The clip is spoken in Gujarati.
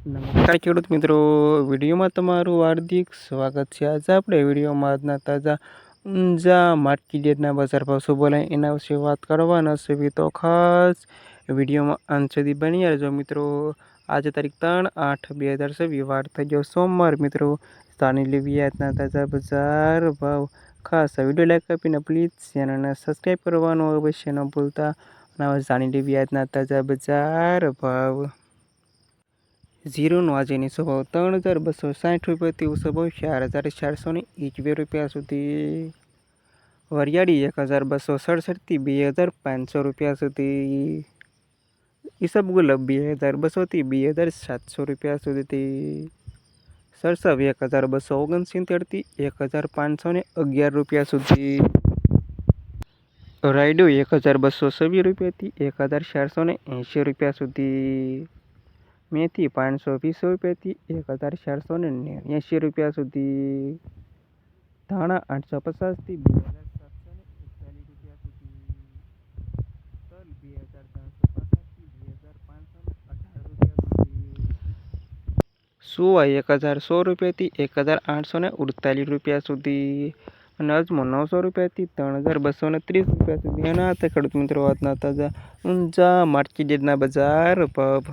નમસ્કાર ખેડૂત મિત્રો, વિડીયોમાં તમારું હાર્દિક સ્વાગત છે। આજે આપણે વિડીયોમાં આજના તાજા ઊંઝા માર્કેટના બજાર ભાવ શું બોલાય એના વિશે વાત કરવાના છે। તો ખાસ વિડીયોમાં અંત સુધી બની રહેજો મિત્રો। આજે તારીખ 3/8/2024 વાર થઈ ગયો સોમવાર મિત્રો। જાણી લેવીએ આજના તાજા બજાર ભાવ। ખાસ વિડીયો લાઈક આપીને પ્લીઝ ચેનલને સબસ્ક્રાઈબ કરવાનું અવશ્ય ન ભૂલતા। જાણી લેવીએ આજના તાજા બજાર ભાવ। જીરુનો આજે નીચો ભાવ 3,260 રૂપિયાથી ઊંચો ભાવ 4,421 રૂપિયા સુધી। વરિયાળી 1,267થી 2,500 રૂપિયા સુધી। ઈસબગુલ 2,200થી 2,700 રૂપિયા સુધી। સરસવ 1,269થી 1,511 રૂપિયા સુધી। રાયડો 1,226 રૂપિયાથી 1,480 રૂપિયા સુધી। મેથી 520 રૂપિયાથી 1,479 રૂપિયા સુધી। ધાણા 850થી 2,741 રૂપિયા સુધી। તલ 2,365થી 2,518 રૂપિયા સુધી। સુવા 1,100 રૂપિયાથી 1,848 રૂપિયા સુધી। અને અજમો 900 રૂપિયાથી 3,230 રૂપિયા સુધી। અને આ ખેડૂત મિત્રો આજના તાજા ઊંઝા માર્કેટના બજાર ભાવ।